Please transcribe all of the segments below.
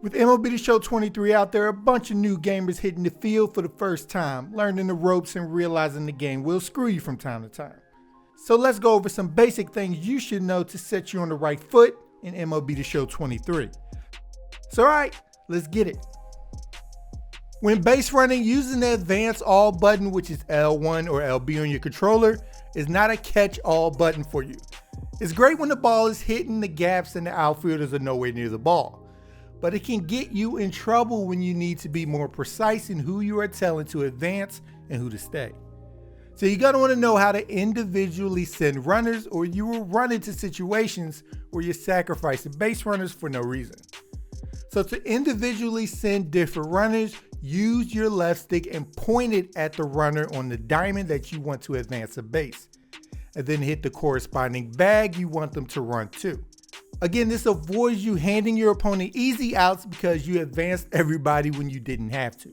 With MLB The Show 23 out there, a bunch of new gamers hitting the field for the first time, learning the ropes and realizing the game will screw you from time to time. So let's go over some basic things you should know to set you on the right foot in MLB The Show 23. So alright, let's get it. When base running, using the advanced all button, which is L1 or LB on your controller, is not a catch-all button for you. It's great when the ball is hitting the gaps and the outfielders are nowhere near the ball. But it can get you in trouble when you need to be more precise in who you are telling to advance and who to stay. So you're going to want to know how to individually send runners, or you will run into situations where you're sacrificing base runners for no reason. So to individually send different runners, use your left stick and point it at the runner on the diamond that you want to advance a base, and then hit the corresponding bag you want them to run to. Again, this avoids you handing your opponent easy outs because you advanced everybody when you didn't have to.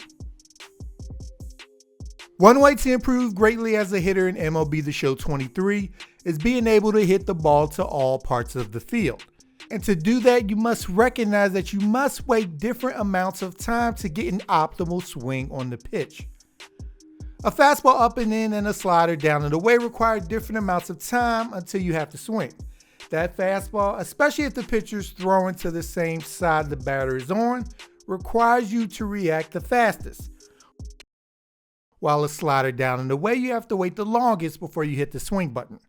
One way to improve greatly as a hitter in MLB The Show 23 is being able to hit the ball to all parts of the field. And to do that, you must recognize that you must wait different amounts of time to get an optimal swing on the pitch. A fastball up and in and a slider down and away require different amounts of time until you have to swing. That fastball, especially if the pitcher's throwing to the same side the batter is on, requires you to react the fastest. While a slider down and away, you have to wait the longest before you hit the swing button.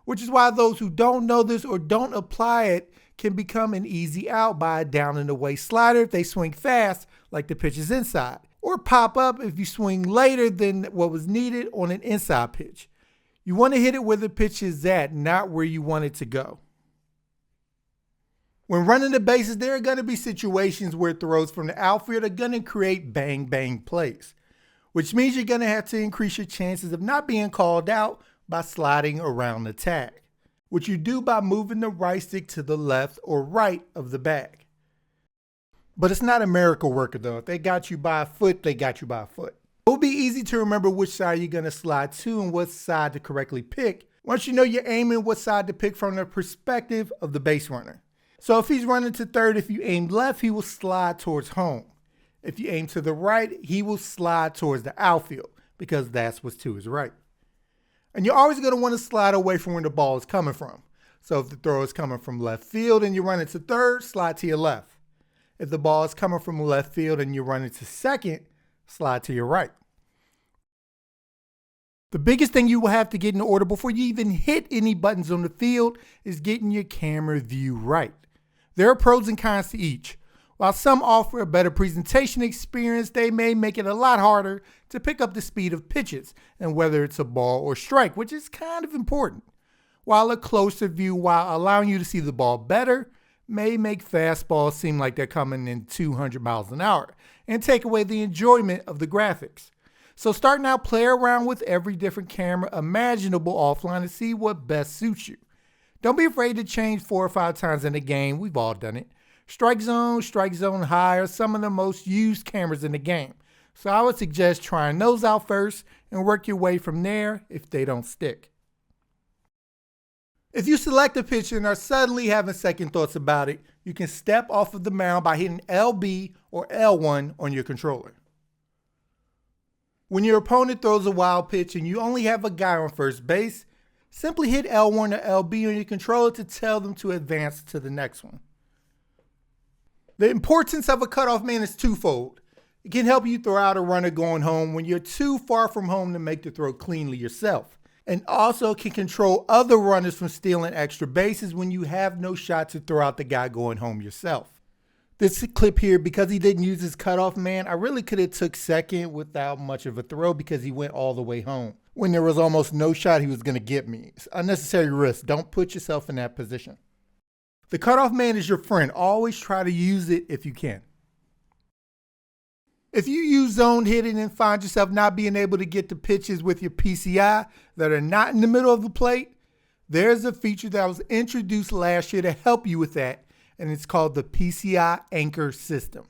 Which is why those who don't know this or don't apply it can become an easy out by a down and away slider if they swing fast like the pitch is inside, or pop up if you swing later than what was needed on an inside pitch. You want to hit it where the pitch is at, not where you want it to go. When running the bases, there are going to be situations where throws from the outfield are going to create bang-bang plays, which means you're going to have to increase your chances of not being called out by sliding around the tag, which you do by moving the right stick to the left or right of the bag. But it's not a miracle worker though. If they got you by a foot, they got you by a foot. It will be easy to remember which side you're going to slide to and what side to correctly pick once you know you're aiming what side to pick from the perspective of the base runner. So if he's running to third, if you aim left, he will slide towards home. If you aim to the right, he will slide towards the outfield because that's what's to his right. And you're always going to want to slide away from where the ball is coming from. So if the throw is coming from left field and you're running to third, slide to your left. If the ball is coming from left field and you're running to second, slide to your right. The biggest thing you will have to get in order before you even hit any buttons on the field is getting your camera view right. There are pros and cons to each. While some offer a better presentation experience, they may make it a lot harder to pick up the speed of pitches and whether it's a ball or strike, which is kind of important. While a closer view, while allowing you to see the ball better, may make fastballs seem like they're coming in 200 miles an hour and take away the enjoyment of the graphics. So start now, play around with every different camera imaginable offline to see what best suits you. Don't be afraid to change 4 or 5 times in a game. We've all done it. Strike zone high are some of the most used cameras in the game. So I would suggest trying those out first and work your way from there if they don't stick. If you select a pitch and are suddenly having second thoughts about it, you can step off of the mound by hitting LB or L1 on your controller. When your opponent throws a wild pitch and you only have a guy on first base, simply hit L1 or LB on your controller to tell them to advance to the next one. The importance of a cutoff man is twofold. It can help you throw out a runner going home when you're too far from home to make the throw cleanly yourself, and also can control other runners from stealing extra bases when you have no shot to throw out the guy going home yourself. This clip here, because he didn't use his cutoff man, I really could have took second without much of a throw because he went all the way home when there was almost no shot he was going to get me. It's unnecessary risk. Don't put yourself in that position. The cutoff man is your friend. Always try to use it if you can. If you use zone hitting and find yourself not being able to get the pitches with your PCI that are not in the middle of the plate, there's a feature that was introduced last year to help you with that, and it's called the PCI Anchor System.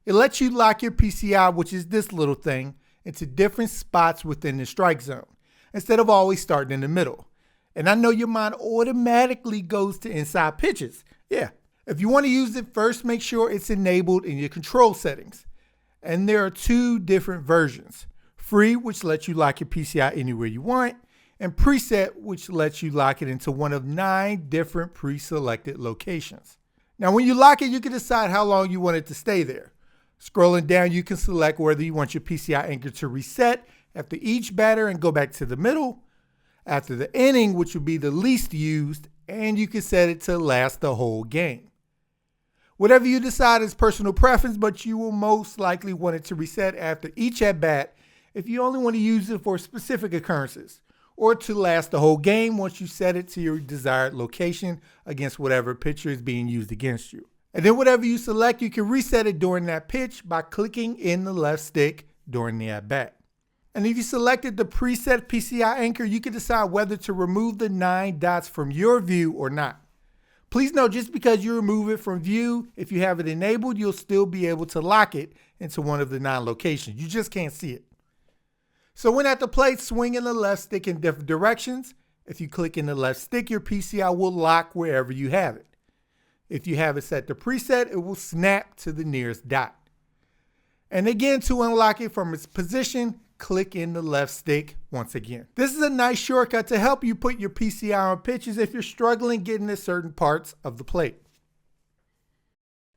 It lets you lock your PCI, which is this little thing, into different spots within the strike zone, instead of always starting in the middle. And I know your mind automatically goes to inside pitches. Yeah, If you want to use it, first make sure it's enabled in your control settings. And there are two different versions. Free, which lets you lock your PCI anywhere you want, and preset, which lets you lock it into one of 9 different pre-selected locations. Now, when you lock it, you can decide how long you want it to stay there. Scrolling down, you can select whether you want your PCI anchor to reset after each batter and go back to the middle, after the inning, which would be the least used, and you can set it to last the whole game. Whatever you decide is personal preference, but you will most likely want it to reset after each at-bat if you only want to use it for specific occurrences, or to last the whole game once you set it to your desired location against whatever pitcher is being used against you. And then whatever you select, you can reset it during that pitch by clicking in the left stick during the at-bat. And if you selected the preset PCI anchor, you can decide whether to remove the 9 dots from your view or not. Please note, just because you remove it from view, if you have it enabled, you'll still be able to lock it into one of the 9 locations. You just can't see it. So when at the plate, swing in the left stick in different directions. If you click in the left stick, your PCI will lock wherever you have it. If you have it set to preset, it will snap to the nearest dot. And again, to unlock it from its position, click in the left stick once again. This is a nice shortcut to help you put your PCI on pitches if you're struggling getting to certain parts of the plate.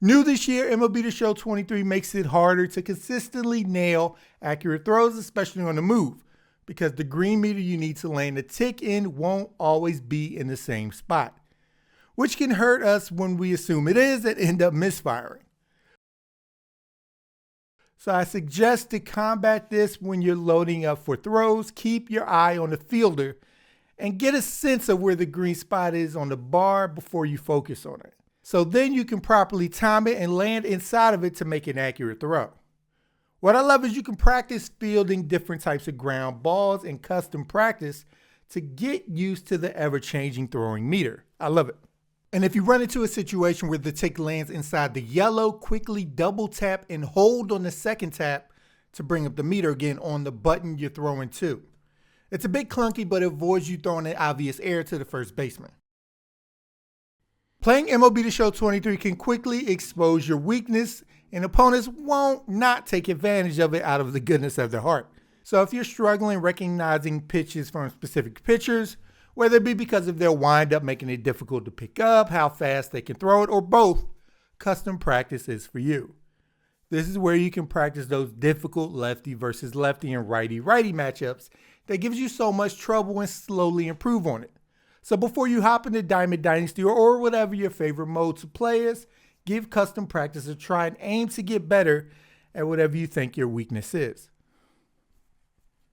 New this year, MLB The Show 23 makes it harder to consistently nail accurate throws, especially on the move, because the green meter you need to land a tick in won't always be in the same spot, which can hurt us when we assume it is and end up misfiring. So I suggest to combat this when you're loading up for throws, keep your eye on the fielder and get a sense of where the green spot is on the bar before you focus on it. So then you can properly time it and land inside of it to make an accurate throw. What I love is you can practice fielding different types of ground balls in custom practice to get used to the ever-changing throwing meter. I love it. And if you run into a situation where the tick lands inside the yellow, quickly double tap and hold on the second tap to bring up the meter again on the button you're throwing to. It's a bit clunky, but it avoids you throwing an obvious error to the first baseman. Playing MLB The Show 23 can quickly expose your weakness, and opponents won't not take advantage of it out of the goodness of their heart. So if you're struggling recognizing pitches from specific pitchers, whether it be because of their windup making it difficult to pick up, how fast they can throw it, or both, custom practice is for you. This is where you can practice those difficult lefty versus lefty and righty-righty matchups that gives you so much trouble and slowly improve on it. So before you hop into Diamond Dynasty or whatever your favorite mode to play is, give custom practice a try and aim to get better at whatever you think your weakness is.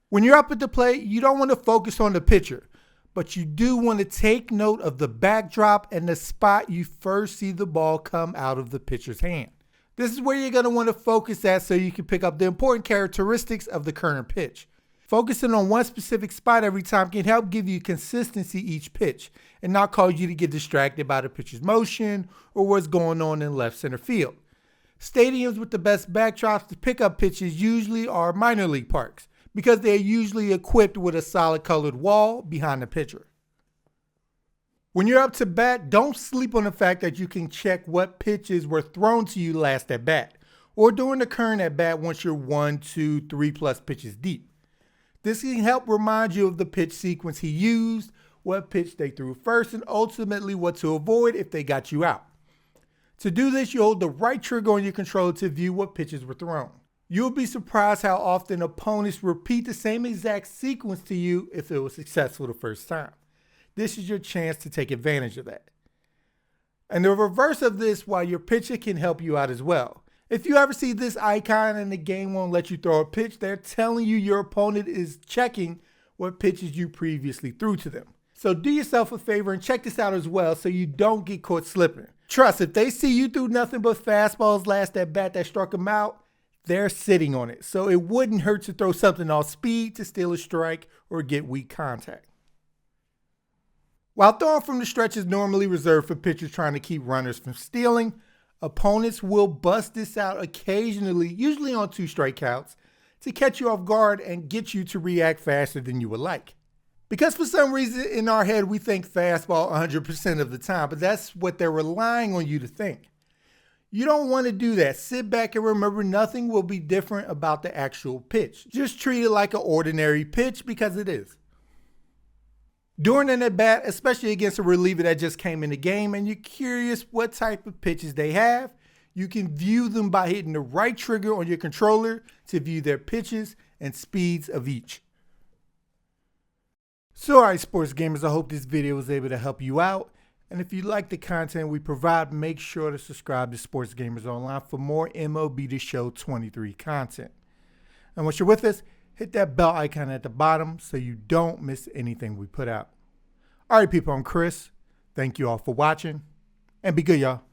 When you're up at the plate, you don't want to focus on the pitcher, but you do want to take note of the backdrop and the spot you first see the ball come out of the pitcher's hand. This is where you're going to want to focus at so you can pick up the important characteristics of the current pitch. Focusing on one specific spot every time can help give you consistency each pitch and not cause you to get distracted by the pitcher's motion or what's going on in left center field. Stadiums with the best backdrops to pick up pitches usually are minor league parks, because they're usually equipped with a solid colored wall behind the pitcher. When you're up to bat, don't sleep on the fact that you can check what pitches were thrown to you last at bat, or during the current at bat once you're 1, 2, 3+ pitches deep. This can help remind you of the pitch sequence he used, what pitch they threw first, and ultimately what to avoid if they got you out. To do this, you hold the right trigger on your controller to view what pitches were thrown. You'll be surprised how often opponents repeat the same exact sequence to you if it was successful the first time. This is your chance to take advantage of that. And the reverse of this, while your pitcher can help you out as well. If you ever see this icon and the game won't let you throw a pitch, they're telling you your opponent is checking what pitches you previously threw to them. So do yourself a favor and check this out as well so you don't get caught slipping. Trust, if they see you threw nothing but fastballs last at bat that struck them out, they're sitting on it. So it wouldn't hurt to throw something off speed to steal a strike or get weak contact. While throwing from the stretch is normally reserved for pitchers trying to keep runners from stealing, opponents will bust this out occasionally, usually on 2 strikeouts, to catch you off guard and get you to react faster than you would like. Because for some reason in our head we think fastball 100% of the time, but that's what they're relying on you to think. You don't want to do that. Sit back and remember nothing will be different about the actual pitch. Just treat it like an ordinary pitch because it is. During an at-bat, especially against a reliever that just came in the game and you're curious what type of pitches they have, you can view them by hitting the right trigger on your controller to view their pitches and speeds of each. So alright sports gamers, I hope this video was able to help you out. And if you like the content we provide, make sure to subscribe to Sports Gamers Online for more MLB The Show 23 content. And once you're with us, hit that bell icon at the bottom so you don't miss anything we put out. Alright people, I'm Chris. Thank you all for watching and be good y'all.